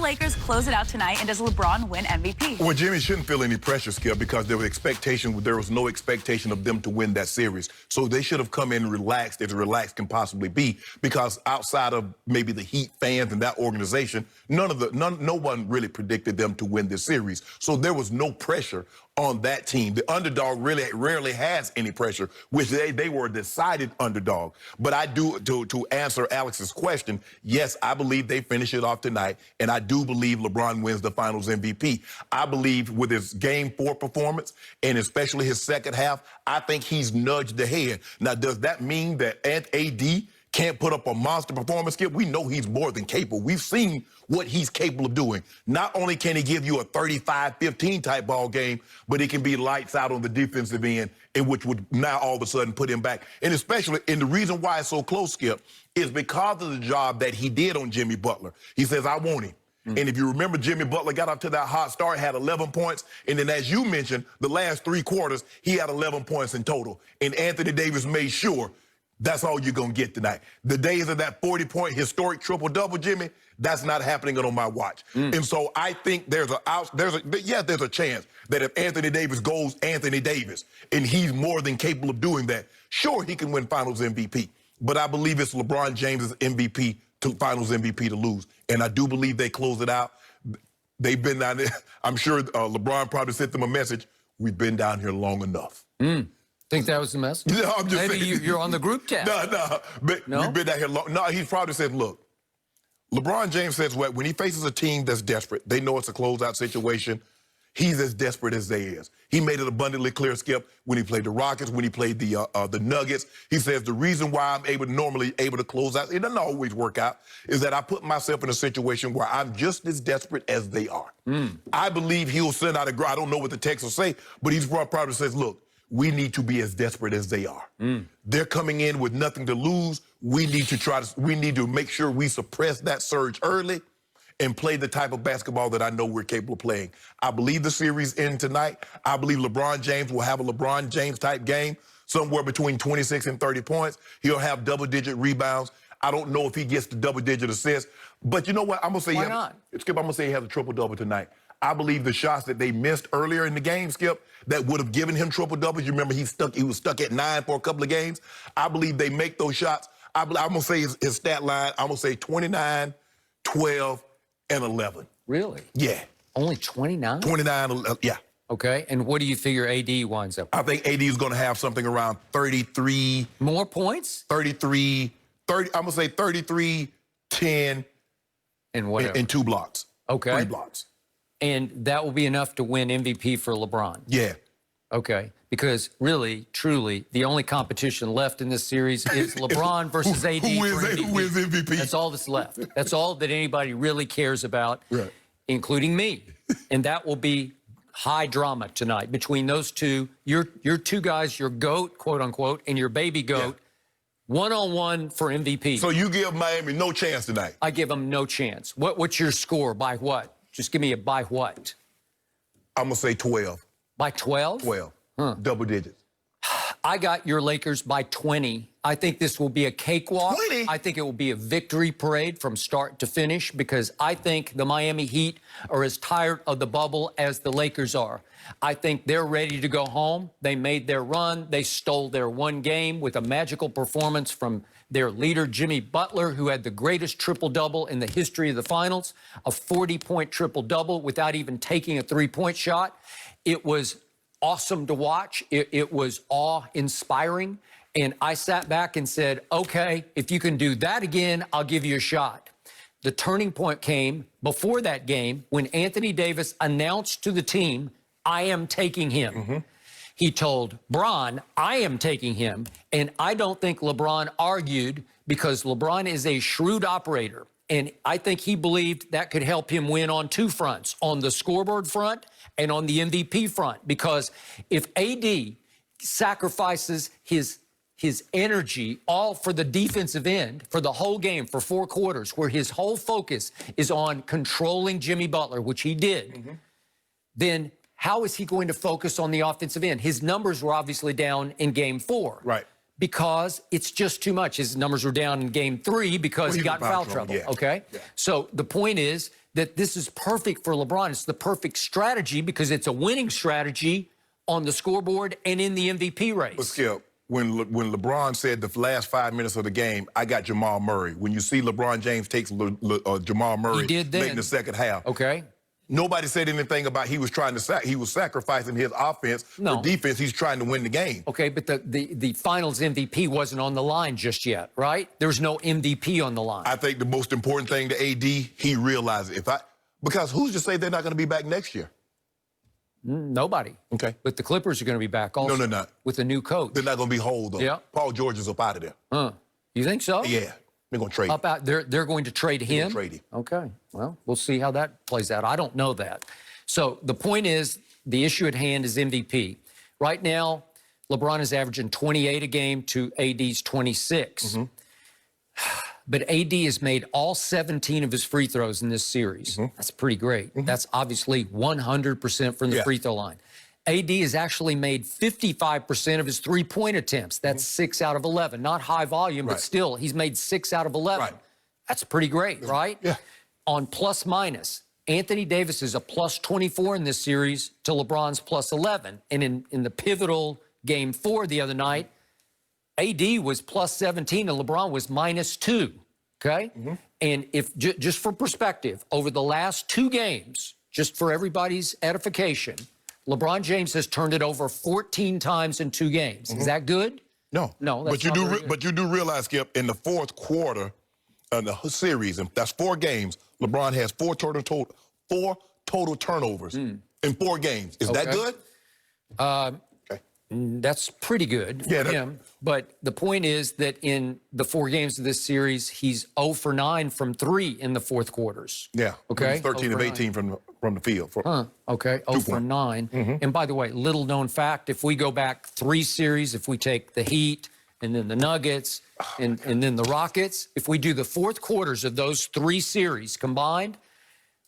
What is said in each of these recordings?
Lakers close it out tonight, and does LeBron win MVP? Well, Jimmy shouldn't feel any pressure, Skip, because there was no expectation of them to win that series. So they should have come in relaxed, as relaxed can possibly be, because outside of maybe the Heat fans and that organization, no one really predicted them to win this series. So there was no pressure on that team. The underdog really rarely has any pressure, which they were a decided underdog. But I do, to answer Alex's question, yes, I believe they finish it off tonight, and I do believe LeBron wins the Finals MVP. I believe with his Game 4 performance, and especially his second half, I think he's nudged ahead. Now, does that mean that AD can't put up a monster performance, Skip? We know he's more than capable. We've seen what he's capable of doing. Not only can he give you a 35-15 type ball game, but he can be lights out on the defensive end, in which would now all of a sudden put him back. And especially, and the reason why it's so close, Skip, is because of the job that he did on Jimmy Butler. He says, I want him. And if you remember, Jimmy Butler got up to that hot start, had 11 points, and then as you mentioned, the last 3 quarters, he had 11 points in total. And Anthony Davis made sure that's all you're going to get tonight. The days of that 40-point historic triple-double, Jimmy, that's not happening on my watch. And so I think there's a chance that if Anthony Davis goes Anthony Davis, and he's more than capable of doing that, sure, he can win Finals MVP. But I believe it's LeBron James' MVP to Finals MVP to lose. And I do believe they close it out. They've been down there. I'm sure LeBron probably sent them a message. We've been down here long enough. Think that was the message? No, I'm just Maybe saying. You're on the group chat. No. But No? we've been down here long. No, he probably said, look, LeBron James says when he faces a team that's desperate, they know it's a closeout situation, he's as desperate as they is. He made it abundantly clear, Skip, when he played the Rockets, when he played the Nuggets. He says the reason why I'm normally able to close out, it doesn't always work out, is that I put myself in a situation where I'm just as desperate as they are. I believe he'll send out I don't know what the text will say, but he's probably says, look, we need to be as desperate as they are. They're coming in with nothing to lose. We need to make sure we suppress that surge early and play the type of basketball that I know we're capable of playing. I believe the series ends tonight. I believe LeBron James will have a LeBron James type game, somewhere between 26 and 30 points. He'll have double-digit rebounds. I don't know if he gets the double-digit assists, but you know what? I'm gonna say Why not? Skip, I'm gonna say he has a triple-double tonight. I believe the shots that they missed earlier in the game, Skip, that would have given him triple-doubles. You remember he was stuck at 9 for a couple of games. I believe they make those shots. I'm gonna say his stat line, I'm gonna say 29, 12, and 11. Really? Yeah. Only 29? 29, yeah. Okay, and what do you figure AD winds up with? I think AD is gonna have something around 33. More points? 30, I'm gonna say 33, 10, And whatever. and 2 blocks. Okay. 3 blocks. And that will be enough to win MVP for LeBron? Yeah. Okay, because really, truly, the only competition left in this series is LeBron versus AD Who for wins MVP? That's all that's left. That's all that anybody really cares about, Right. including me. And that will be high drama tonight between those two. Your two guys, your GOAT, quote unquote, and your baby GOAT, one-on-one for MVP. So you give Miami no chance tonight? I give them no chance. What's your score? By what? Just give me a by what? I'm gonna say 12. By 12? 12. Double digits. I got your Lakers by 20. I think this will be a cakewalk. 20? I think it will be a victory parade from start to finish because I think the Miami Heat are as tired of the bubble as the Lakers are. I think they're ready to go home. They made their run. They stole their one game with a magical performance from their leader, Jimmy Butler, who had the greatest triple-double in the history of the finals, a 40-point triple-double without even taking a three-point shot. It was awesome to watch. It was awe-inspiring. And I sat back and said, okay, if you can do that again, I'll give you a shot. The turning point came before that game when Anthony Davis announced to the team, I am taking him. He told Bron, I am taking him. And I don't think LeBron argued because LeBron is a shrewd operator. And I think he believed that could help him win on 2 fronts, on the scoreboard front and on the MVP front. Because if AD sacrifices his energy all for the defensive end, for the whole game, for 4 quarters, where his whole focus is on controlling Jimmy Butler, which he did, then how is he going to focus on the offensive end? His numbers were obviously down in Game 4. Right. because it's just too much. His numbers were down in game 3 because he got in foul trouble, yeah. okay? Yeah. So the point is that this is perfect for LeBron. It's the perfect strategy because it's a winning strategy on the scoreboard and in the MVP race. But Skip, when LeBron said the last 5 minutes of the game, I got Jamal Murray. When you see LeBron James takes Jamal Murray late in the second half. Okay. Nobody said anything about he was trying to he was sacrificing his offense for defense. He's trying to win the game. Okay, but the finals MVP wasn't on the line just yet, right? There's no MVP on the line. I think the most important thing to AD, he realized because who's to say they're not going to be back next year? Nobody. Okay. But the Clippers are going to be back also. No, they're not. With a new coach. They're not going to be whole, though. Yeah. Paul George is up out of there. You think so? Yeah. They're going to trade him. They're going to trade him? Trade him. Okay. Well, we'll see how that plays out. I don't know that. So the point is, the issue at hand is MVP. Right now, LeBron is averaging 28 a game to AD's 26. But AD has made all 17 of his free throws in this series. That's pretty great. That's obviously 100% from the free throw line. AD has actually made 55% of his three-point attempts. That's 6 out of 11. Not high volume, but still, he's made 6 out of 11. That's pretty great, right? Yeah. On plus minus, Anthony Davis is a plus 24 in this series to LeBron's plus 11. And in the pivotal game 4 the other night, AD was plus 17 and LeBron was minus 2, okay? And if just for perspective, over the last 2 games, just for everybody's edification, LeBron James has turned it over 14 times in 2 games. Is that good? No. No, that's but you not do. very good. But you do realize, Skip, in the fourth quarter of the series, and that's 4 games, LeBron has 4 total turnovers in 4 games. Is that good? That's pretty good for him. But the point is that in the 4 games of this series, he's 0 for 9 from 3 in the fourth quarters. Yeah. Okay. He's 13 of 18 from the field. Okay. 0 for 9. And by the way, little known fact, if we go back 3 series, if we take the Heat and then the Nuggets and then the Rockets, if we do the fourth quarters of those 3 series combined,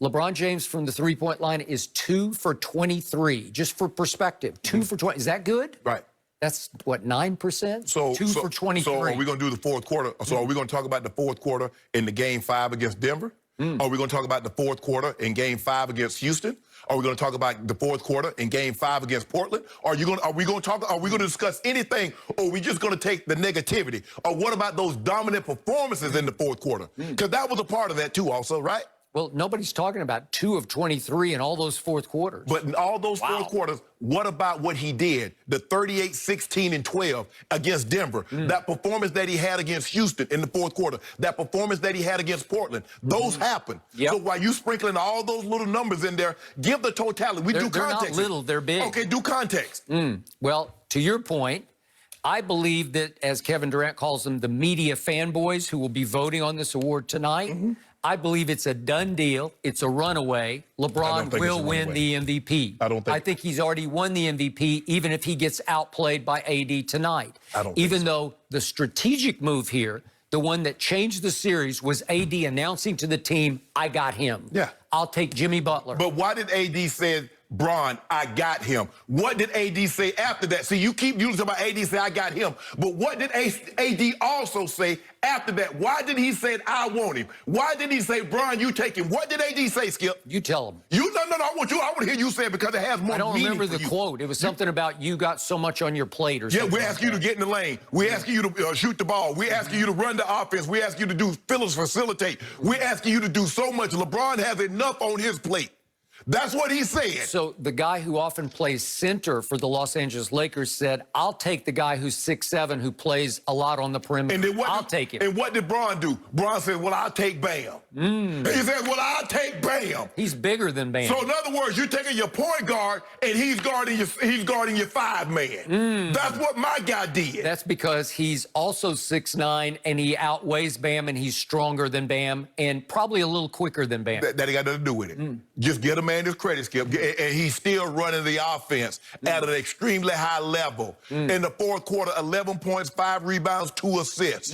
LeBron James from the three-point line is 2 for 23. Just for perspective, 2 for 20. Is that good? Right. That's, what, 9%? So 2 for 23. So are we going to do the fourth quarter? So are we going to talk about the fourth quarter in the game 5 against Denver? Are we going to talk about the fourth quarter in game 5 against Houston? Are we going to talk about the fourth quarter in game 5 against Portland? Are we going to discuss anything, or are we just going to take the negativity? Or what about those dominant performances in the fourth quarter? Because that was a part of that too also, right? Well, nobody's talking about 2 of 23 in all those fourth quarters. But in all those fourth quarters, what about what he did? The 38, 16, and 12 against Denver. That performance that he had against Houston in the fourth quarter. That performance that he had against Portland. Those happened. So while you sprinkling all those little numbers in there, give the totality. We do context. They're not little, they're big. Okay, do context. Well, to your point, I believe that, as Kevin Durant calls them, the media fanboys who will be voting on this award tonight, I believe it's a done deal. It's a runaway. LeBron will win the MVP. I think he's already won the MVP, even if he gets outplayed by AD tonight. Even though the strategic move here, the one that changed the series, was AD announcing to the team, I got him. Yeah. I'll take Jimmy Butler. But why did AD say, Bron, I got him? What did AD say after that? See, you keep using about AD say, I got him. But what did AD also say after that? Why did he say, I want him? Why did he say, Bron, you take him? What did AD say, Skip? You tell him. No, I want to hear you say it because it has more meaning. I don't remember the quote. It was something about you got so much on your plate or something. Yeah, we ask you to get in the lane. We ask you to shoot the ball. We ask you to run the offense. We ask you to do facilitate. We ask you to do so much. LeBron has enough on his plate. That's what he said. So the guy who often plays center for the Los Angeles Lakers said, I'll take the guy who's 6'7", who plays a lot on the perimeter. And then I'll take him. And what did Bron do? Bron said, well, I'll take Bam. And he said, well, I'll take Bam. He's bigger than Bam. So in other words, you're taking your point guard and he's guarding your 5-man. That's what my guy did. That's because he's also 6'9", and he outweighs Bam, and he's stronger than Bam, and probably a little quicker than Bam. That ain't got nothing to do with it. Just get a man his credit, Skip, and he's still running the offense at an extremely high level. In the fourth quarter, 11 points, 5 rebounds, 2 assists.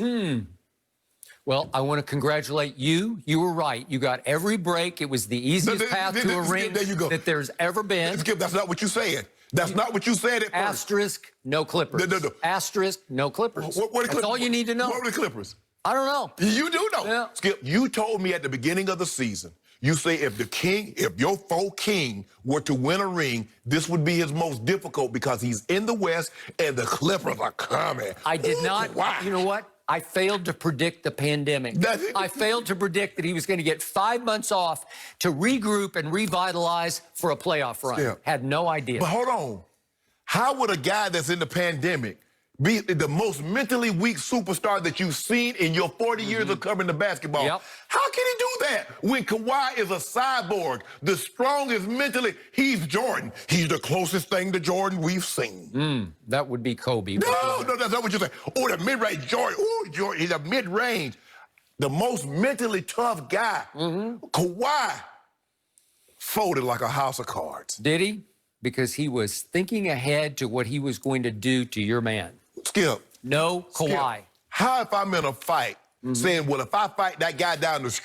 Well, I want to congratulate you. You were right. You got every break. It was the easiest path to a ring that there's ever been. Skip, that's not what you said. That's not what you said at first. Asterisk, no Clippers. No. Asterisk, no Clippers. That's all you need to know. What were the Clippers? I don't know. You do know. Yeah. Skip, you told me at the beginning of the season, you say if your foe King were to win a ring, this would be his most difficult because he's in the West and the Clippers are coming. I did not. Why? You know what? I failed to predict the pandemic. I failed to predict that he was going to get 5 months off to regroup and revitalize for a playoff run. Yeah. Had no idea. But hold on. How would a guy that's in the pandemic be the most mentally weak superstar that you've seen in your 40 years of covering the basketball? Yep. How can he do that when Kawhi is a cyborg, the strongest mentally? He's Jordan. He's the closest thing to Jordan we've seen. That would be Kobe. No, that's not what you're saying. Oh, the mid-range Jordan. Oh, Jordan, he's a mid-range. The most mentally tough guy. Kawhi folded like a house of cards. Did he? Because he was thinking ahead to what he was going to do to your man. Skip. No Kawhi. Skip, how if I'm in a fight saying, well, if I fight that guy down the street,